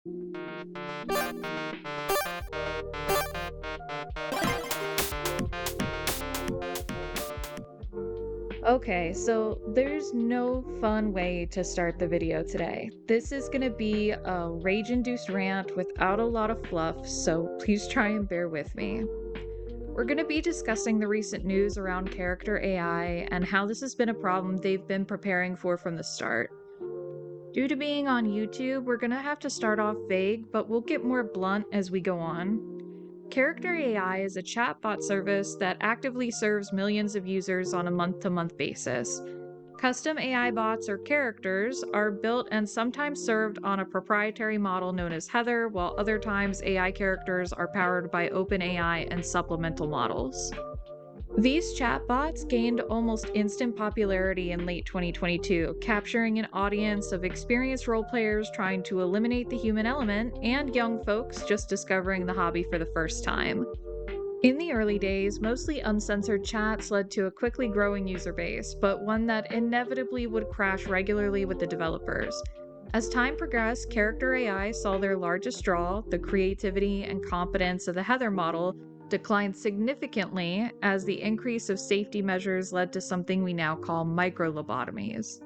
Okay, so there's no fun way to start the video today. This is going to be a rage-induced rant without a lot of fluff, so please try and bear with me. We're going to be discussing the recent news around character AI and how this has been a problem they've been preparing for from the start. Due to being on YouTube, we're going to have to start off vague, but we'll get more blunt as we go on. Character AI is a chatbot service that actively serves millions of users on a month-to-month basis. Custom AI bots or characters are built and sometimes served on a proprietary model known as Heather, while other times AI characters are powered by OpenAI and supplemental models. These chatbots gained almost instant popularity in late 2022, capturing an audience of experienced role players trying to eliminate the human element and young folks just discovering the hobby for the first time. In the early days, mostly uncensored chats led to a quickly growing user base, but one that inevitably would crash regularly with the developers. As time progressed, Character AI saw their largest draw, the creativity and competence of the Heather model, decline significantly as the increase of safety measures led to something we now call micro-lobotomies.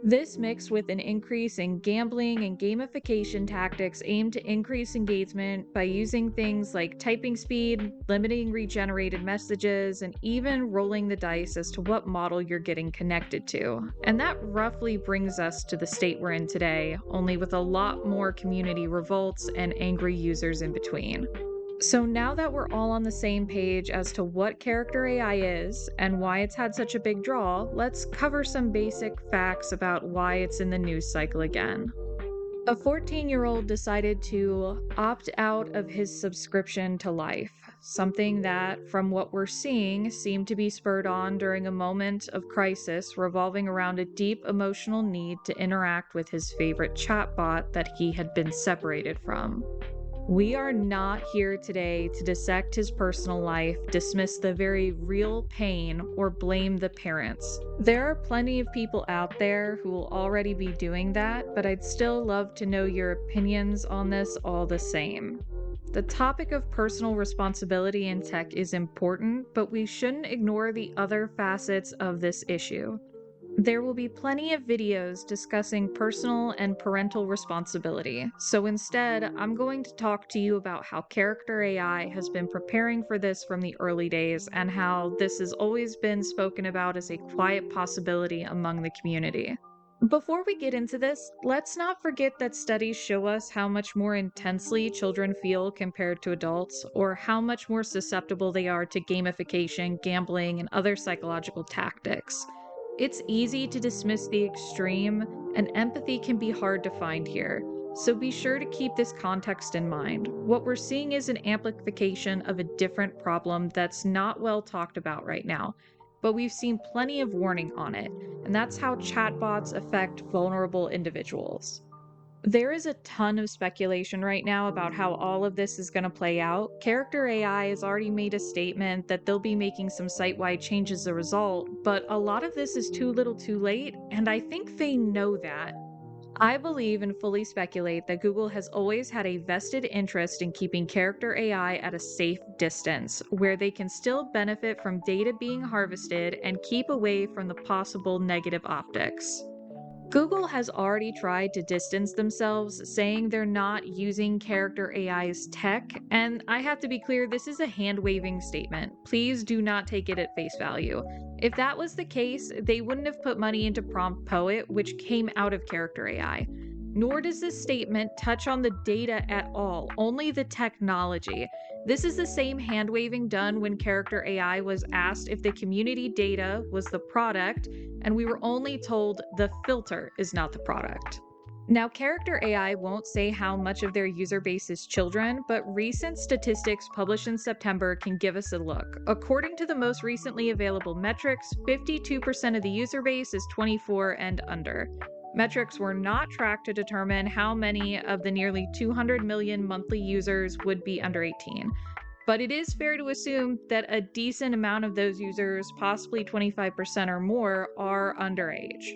This mixed with an increase in gambling and gamification tactics aimed to increase engagement by using things like typing speed, limiting regenerated messages, and even rolling the dice as to what model you're getting connected to. And that roughly brings us to the state we're in today, only with a lot more community revolts and angry users in between. So now that we're all on the same page as to what Character AI is and why it's had such a big draw, let's cover some basic facts about why it's in the news cycle again. A 14-year-old decided to opt out of his subscription to Life, something that, from what we're seeing, seemed to be spurred on during a moment of crisis revolving around a deep emotional need to interact with his favorite chatbot that he had been separated from. We are not here today to dissect his personal life, dismiss the very real pain, or blame the parents. There are plenty of people out there who will already be doing that, but I'd still love to know your opinions on this all the same. The topic of personal responsibility in tech is important, but we shouldn't ignore the other facets of this issue. There will be plenty of videos discussing personal and parental responsibility, so instead, I'm going to talk to you about how Character AI has been preparing for this from the early days and how this has always been spoken about as a quiet possibility among the community. Before we get into this, let's not forget that studies show us how much more intensely children feel compared to adults, or how much more susceptible they are to gamification, gambling, and other psychological tactics. It's easy to dismiss the extreme, and empathy can be hard to find here, so be sure to keep this context in mind. What we're seeing is an amplification of a different problem that's not well talked about right now, but we've seen plenty of warning on it, and that's how chatbots affect vulnerable individuals. There is a ton of speculation right now about how all of this is going to play out. Character AI has already made a statement that they'll be making some site-wide changes as a result, but a lot of this is too little too late, and I think they know that. I believe and fully speculate that Google has always had a vested interest in keeping Character AI at a safe distance, where they can still benefit from data being harvested and keep away from the possible negative optics. Google has already tried to distance themselves, saying they're not using Character AI's tech, and I have to be clear, this is a hand-waving statement. Please do not take it at face value. If that was the case, they wouldn't have put money into Prompt Poet, which came out of Character AI. Nor does this statement touch on the data at all, only the technology. This is the same hand-waving done when Character AI was asked if the community data was the product, and we were only told the filter is not the product. Now, Character AI won't say how much of their user base is children, but recent statistics published in September can give us a look. According to the most recently available metrics, 52% of the user base is 24 and under. Metrics were not tracked to determine how many of the nearly 200 million monthly users would be under 18. But it is fair to assume that a decent amount of those users, possibly 25% or more, are underage.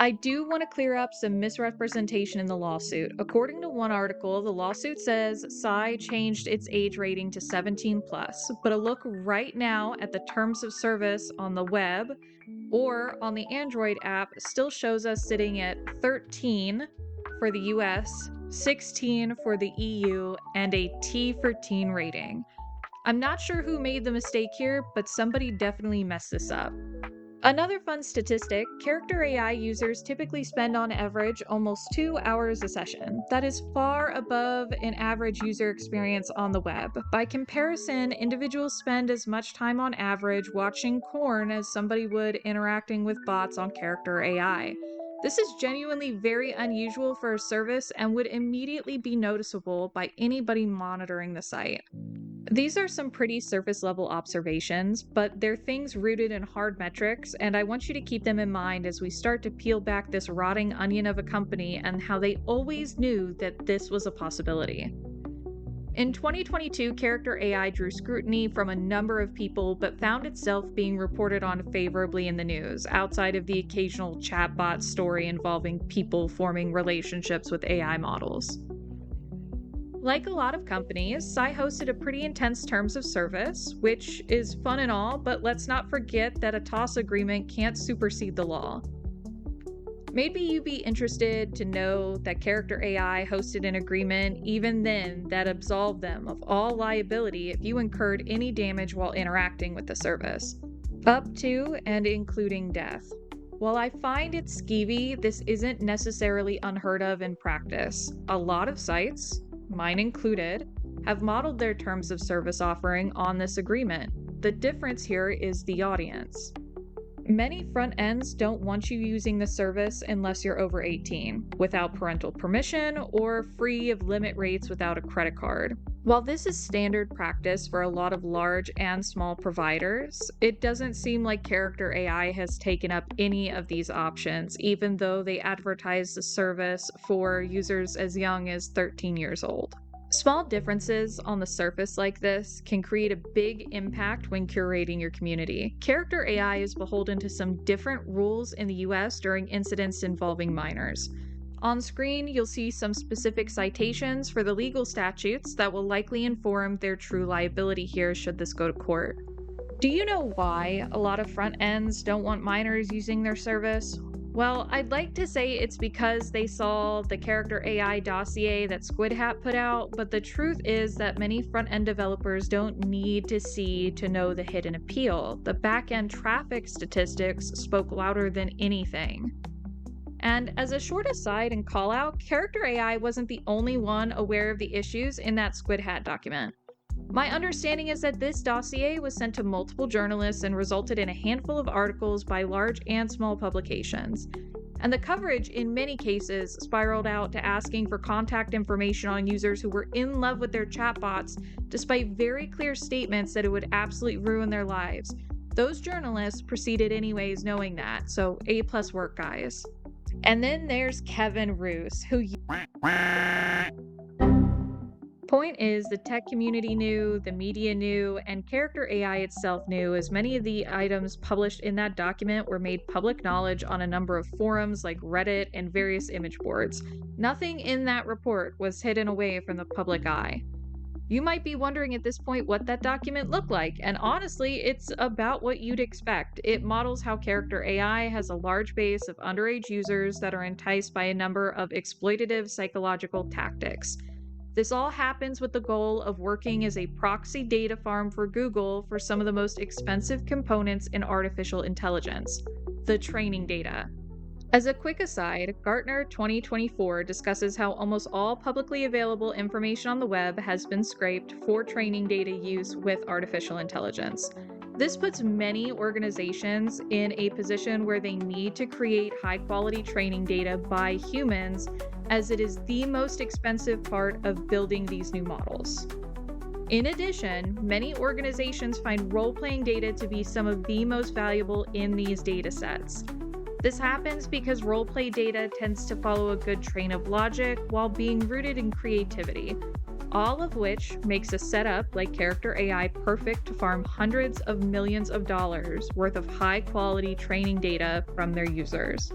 I do want to clear up some misrepresentation in the lawsuit. According to one article, the lawsuit says Psy changed its age rating to 17 plus, but a look right now at the terms of service on the web or on the Android app still shows us sitting at 13 for the US, 16 for the EU, and a T for teen rating. I'm not sure who made the mistake here, but somebody definitely messed this up. Another fun statistic, character AI users typically spend on average almost 2 hours a session. That is far above an average user experience on the web. By comparison, individuals spend as much time on average watching porn as somebody would interacting with bots on character AI. This is genuinely very unusual for a service and would immediately be noticeable by anybody monitoring the site. These are some pretty surface level observations, but they're things rooted in hard metrics, and I want you to keep them in mind as we start to peel back this rotting onion of a company and how they always knew that this was a possibility. In 2022, character AI drew scrutiny from a number of people, but found itself being reported on favorably in the news, outside of the occasional chatbot story involving people forming relationships with AI models. Like a lot of companies, Psy hosted a pretty intense terms of service, which is fun and all, but let's not forget that a TOS agreement can't supersede the law. Maybe you'd be interested to know that Character AI hosted an agreement even then that absolved them of all liability if you incurred any damage while interacting with the service, up to and including death. While I find it skeevy, this isn't necessarily unheard of in practice. A lot of sites, mine included, have modeled their terms of service offering on this agreement. The difference here is the audience. Many front ends don't want you using the service unless you're over 18, without parental permission, or free of limit rates without a credit card. While this is standard practice for a lot of large and small providers, it doesn't seem like Character AI has taken up any of these options, even though they advertise the service for users as young as 13 years old. Small differences on the surface like this can create a big impact when curating your community. Character AI is beholden to some different rules in the US during incidents involving minors. On screen, you'll see some specific citations for the legal statutes that will likely inform their true liability here should this go to court. Do you know why a lot of front ends don't want minors using their service? Well, I'd like to say it's because they saw the Character AI dossier that Squid Hat put out, but the truth is that many front-end developers don't need to see to know the hidden appeal. The back-end traffic statistics spoke louder than anything. And as a short aside and call out, Character AI wasn't the only one aware of the issues in that Squid Hat document. My understanding is that this dossier was sent to multiple journalists and resulted in a handful of articles by large and small publications. And the coverage, in many cases, spiraled out to asking for contact information on users who were in love with their chatbots, despite very clear statements that it would absolutely ruin their lives. Those journalists proceeded anyways knowing that, so A+ work, guys. And then there's Kevin Roose, who... Point is, the tech community knew, the media knew, and Character AI itself knew, as many of the items published in that document were made public knowledge on a number of forums like Reddit and various image boards. Nothing in that report was hidden away from the public eye. You might be wondering at this point what that document looked like, and honestly, it's about what you'd expect. It models how Character AI has a large base of underage users that are enticed by a number of exploitative psychological tactics. This all happens with the goal of working as a proxy data farm for Google for some of the most expensive components in artificial intelligence, the training data. As a quick aside, Gartner 2024 discusses how almost all publicly available information on the web has been scraped for training data use with artificial intelligence. This puts many organizations in a position where they need to create high-quality training data by humans, as it is the most expensive part of building these new models. In addition, many organizations find role-playing data to be some of the most valuable in these data sets. This happens because role-play data tends to follow a good train of logic while being rooted in creativity, all of which makes a setup like Character AI perfect to farm hundreds of millions of dollars worth of high-quality training data from their users.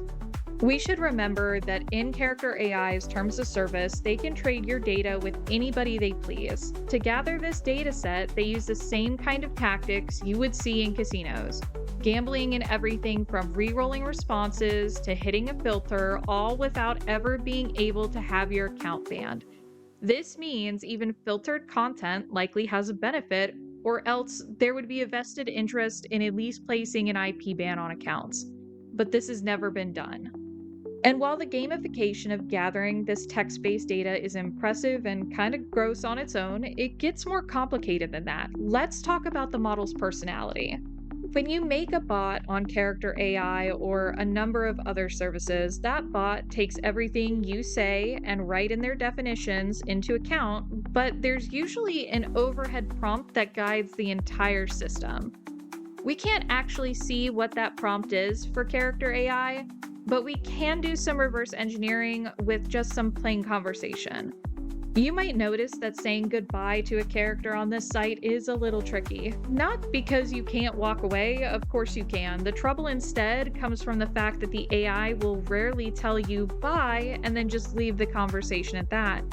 We should remember that in-character AI's terms of service, they can trade your data with anybody they please. To gather this data set, they use the same kind of tactics you would see in casinos. Gambling in everything from re-rolling responses to hitting a filter, all without ever being able to have your account banned. This means even filtered content likely has a benefit, or else there would be a vested interest in at least placing an IP ban on accounts. But this has never been done. And while the gamification of gathering this text based data is impressive and kind of gross on its own, it gets more complicated than that. Let's talk about the model's personality. When you make a bot on Character AI or a number of other services, that bot takes everything you say and write in their definitions into account, but there's usually an overhead prompt that guides the entire system. We can't actually see what that prompt is for Character AI, but we can do some reverse engineering with just some plain conversation. You might notice that saying goodbye to a character on this site is a little tricky. Not because you can't walk away, of course you can. The trouble instead comes from the fact that the AI will rarely tell you bye and then just leave the conversation at that.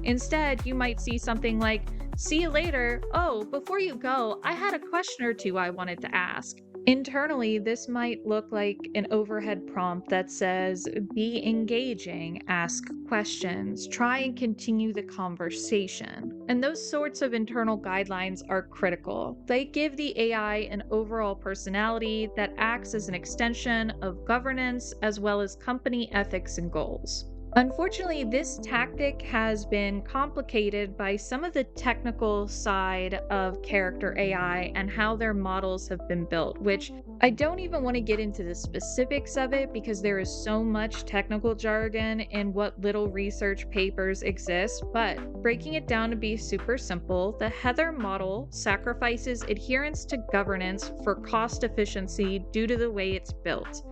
Instead, you might see something like, "See you later. Oh, before you go, I had a question or two I wanted to ask." Internally, this might look like an overhead prompt that says, "Be engaging, ask questions, try and continue the conversation." And those sorts of internal guidelines are critical. They give the AI an overall personality that acts as an extension of governance as well as company ethics and goals. Unfortunately, this tactic has been complicated by some of the technical side of Character AI and how their models have been built, which I don't even want to get into the specifics of it because there is so much technical jargon in what little research papers exist. But breaking it down to be super simple, the Heather model sacrifices adherence to governance for cost efficiency due to the way it's built.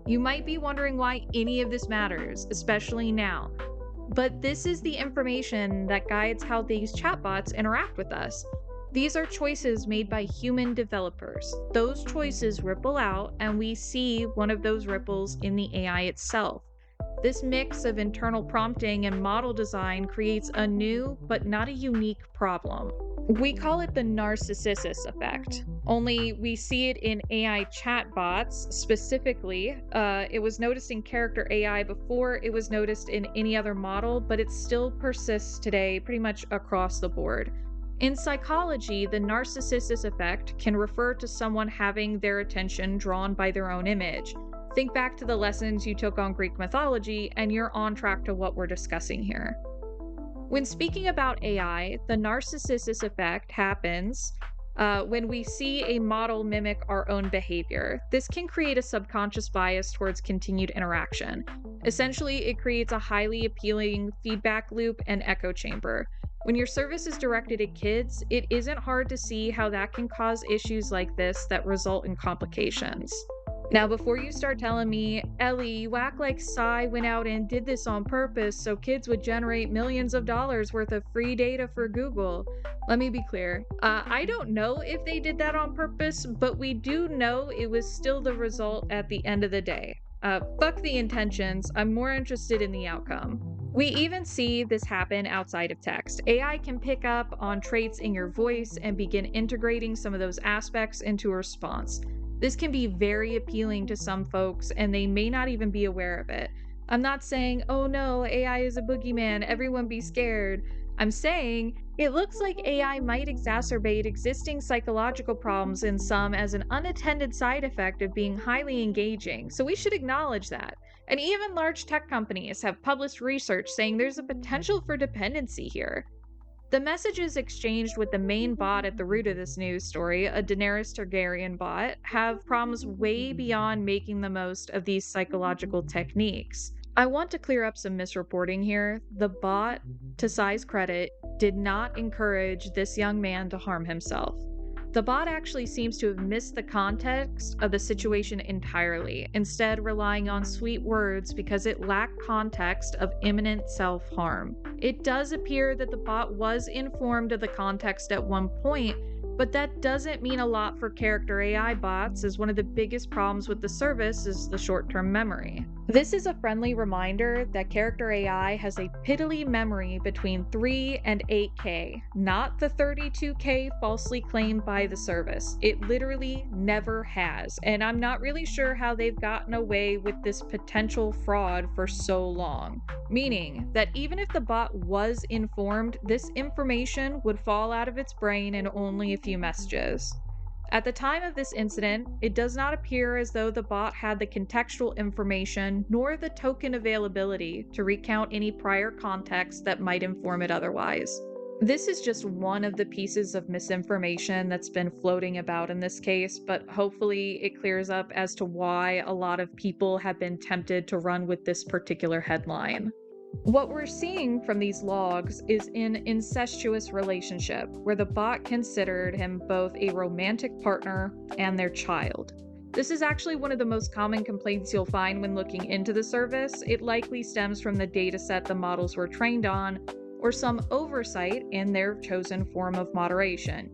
You might be wondering why any of this matters, especially now. But this is the information that guides how these chatbots interact with us. These are choices made by human developers. Those choices ripple out, and we see one of those ripples in the AI itself. This mix of internal prompting and model design creates a new but not a unique problem. We call it the narcissist effect, only we see it in AI chatbots specifically. It was noticed in Character AI before it was noticed in any other model, but it still persists today pretty much across the board. In psychology, the narcissist effect can refer to someone having their attention drawn by their own image. Think back to the lessons you took on Greek mythology, and you're on track to what we're discussing here. When speaking about AI, the narcissist effect happens when we see a model mimic our own behavior. This can create a subconscious bias towards continued interaction. Essentially, it creates a highly appealing feedback loop and echo chamber. When your service is directed at kids, it isn't hard to see how that can cause issues like this that result in complications. Now, before you start telling me, "Ellie, you act like Psy went out and did this on purpose so kids would generate millions of dollars worth of free data for Google," let me be clear. I don't know if they did that on purpose, but we do know it was still the result at the end of the day. Fuck the intentions, I'm more interested in the outcome. We even see this happen outside of text. AI can pick up on traits in your voice and begin integrating some of those aspects into a response. This can be very appealing to some folks, and they may not even be aware of it. I'm not saying, "Oh no, AI is a boogeyman, everyone be scared." I'm saying it looks like AI might exacerbate existing psychological problems in some as an unattended side effect of being highly engaging, so we should acknowledge that. And even large tech companies have published research saying there's a potential for dependency here. The messages exchanged with the main bot at the root of this news story, a Daenerys Targaryen bot, have problems way beyond making the most of these psychological techniques. I want to clear up some misreporting here. The bot, to Sai's credit, did not encourage this young man to harm himself. The bot actually seems to have missed the context of the situation entirely, instead relying on sweet words because it lacked context of imminent self-harm. It does appear that the bot was informed of the context at one point, but that doesn't mean a lot for Character AI bots, as one of the biggest problems with the service is the short-term memory. This is a friendly reminder that character AI has a piddly memory between 3 and 8K, not the 32K falsely claimed by the service. It literally never has, and I'm not really sure how they've gotten away with this potential fraud for so long. Meaning that even if the bot was informed, this information would fall out of its brain in only a few messages. At the time of this incident, it does not appear as though the bot had the contextual information nor the token availability to recount any prior context that might inform it otherwise. This is just one of the pieces of misinformation that's been floating about in this case, but hopefully it clears up as to why a lot of people have been tempted to run with this particular headline. What we're seeing from these logs is an incestuous relationship where the bot considered him both a romantic partner and their child. This is actually one of the most common complaints you'll find when looking into the service. It likely stems from the dataset the models were trained on, or some oversight in their chosen form of moderation.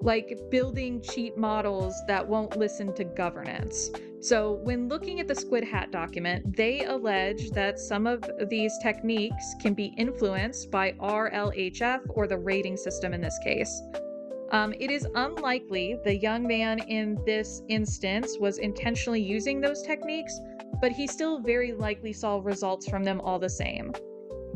Like building cheat models that won't listen to governance. So, when looking at the Squid Hat document, they allege that some of these techniques can be influenced by RLHF, or the rating system in this case. It is unlikely the young man in this instance was intentionally using those techniques, but he still very likely saw results from them all the same.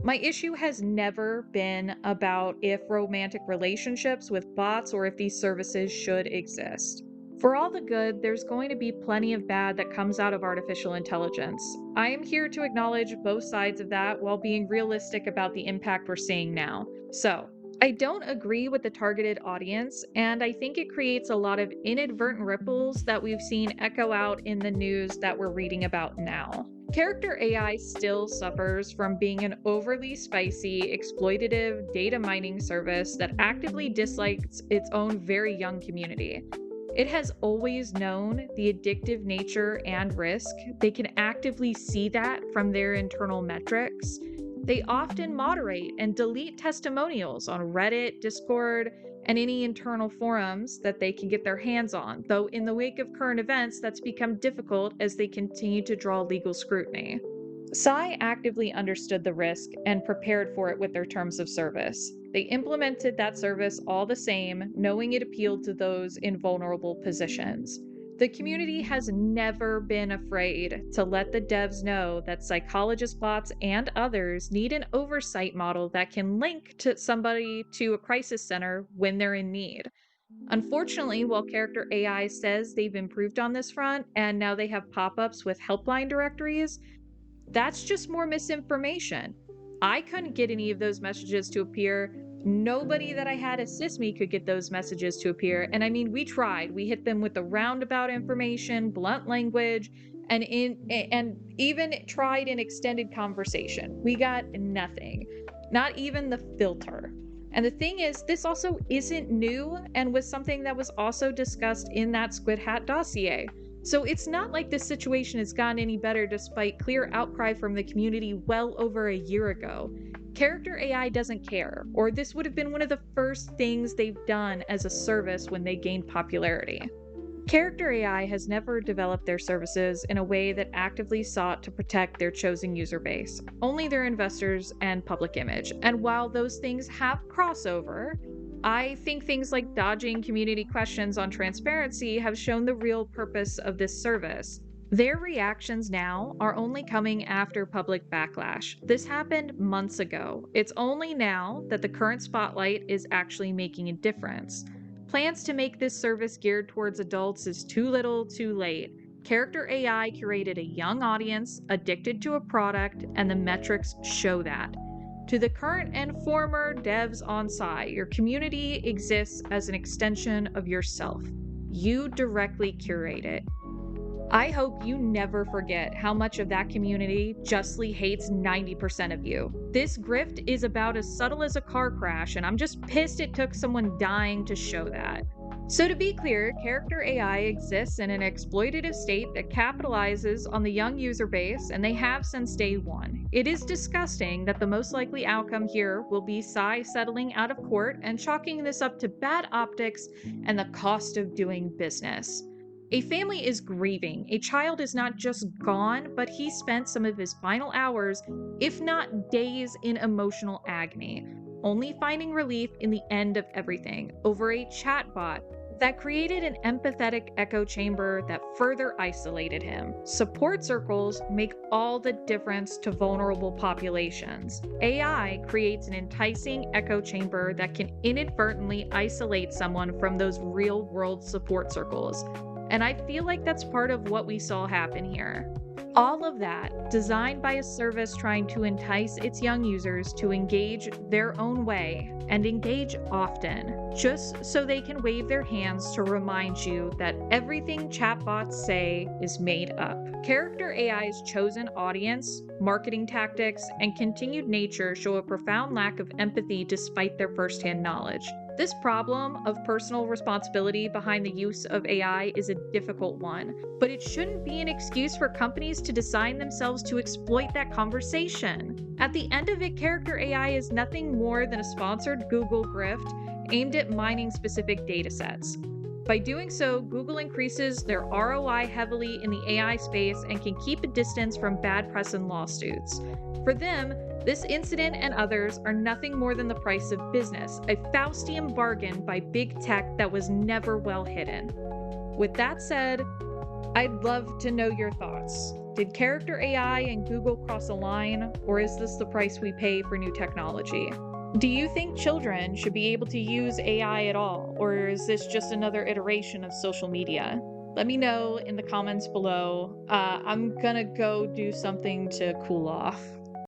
My issue has never been about if romantic relationships with bots or if these services should exist. For all the good, there's going to be plenty of bad that comes out of artificial intelligence. I am here to acknowledge both sides of that while being realistic about the impact we're seeing now. So, I don't agree with the targeted audience, and I think it creates a lot of inadvertent ripples that we've seen echo out in the news that we're reading about now. Character AI still suffers from being an overly spicy, exploitative data mining service that actively dislikes its own very young community. It has always known the addictive nature and risk. They can actively see that from their internal metrics. They often moderate and delete testimonials on Reddit, Discord, and any internal forums that they can get their hands on, though in the wake of current events, that's become difficult as they continue to draw legal scrutiny. Psy actively understood the risk and prepared for it with their terms of service. They implemented that service all the same, knowing it appealed to those in vulnerable positions. The community has never been afraid to let the devs know that psychologist bots and others need an oversight model that can link to somebody to a crisis center when they're in need. Unfortunately, while Character AI says they've improved on this front and now they have pop ups with helpline directories, that's just more misinformation. I couldn't get any of those messages to appear. Nobody that I had assist me could get those messages to appear. And I mean, we tried. We hit them with the roundabout information, blunt language, and even tried an extended conversation. We got nothing. Not even the filter. And the thing is, this also isn't new and was something that was also discussed in that Squid Hat dossier. So it's not like this situation has gotten any better despite clear outcry from the community well over a year ago. Character AI doesn't care, or this would have been one of the first things they've done as a service when they gained popularity. Character AI has never developed their services in a way that actively sought to protect their chosen user base, only their investors and public image. And while those things have crossover, I think things like dodging community questions on transparency have shown the real purpose of this service. Their reactions now are only coming after public backlash. This happened months ago. It's only now that the current spotlight is actually making a difference. Plans to make this service geared towards adults is too little, too late. Character AI curated a young audience addicted to a product, and the metrics show that. To the current and former devs on Psy, your community exists as an extension of yourself. You directly curate it. I hope you never forget how much of that community justly hates 90% of you. This grift is about as subtle as a car crash, and I'm just pissed it took someone dying to show that. So to be clear, Character AI exists in an exploitative state that capitalizes on the young user base, and they have since day one. It is disgusting that the most likely outcome here will be Psy settling out of court and chalking this up to bad optics and the cost of doing business. A family is grieving. A child is not just gone, but he spent some of his final hours, if not days, in emotional agony, only finding relief in the end of everything over a chatbot that created an empathetic echo chamber that further isolated him. Support circles make all the difference to vulnerable populations. AI creates an enticing echo chamber that can inadvertently isolate someone from those real world support circles. And I feel like that's part of what we saw happen here. All of that designed by a service trying to entice its young users to engage their own way and engage often, just so they can wave their hands to remind you that everything chatbots say is made up. Character AI's chosen audience, marketing tactics, and continued nature show a profound lack of empathy despite their firsthand knowledge. This problem of personal responsibility behind the use of AI is a difficult one, but it shouldn't be an excuse for companies to design themselves to exploit that conversation. At the end of it, character AI is nothing more than a sponsored Google grift aimed at mining specific datasets. By doing so, Google increases their ROI heavily in the AI space and can keep a distance from bad press and lawsuits. For them, this incident and others are nothing more than the price of business, a Faustian bargain by big tech that was never well hidden. With that said, I'd love to know your thoughts. Did character AI and Google cross a line, or is this the price we pay for new technology? Do you think children should be able to use AI at all, or is this just another iteration of social media? Let me know in the comments below. I'm gonna go do something to cool off.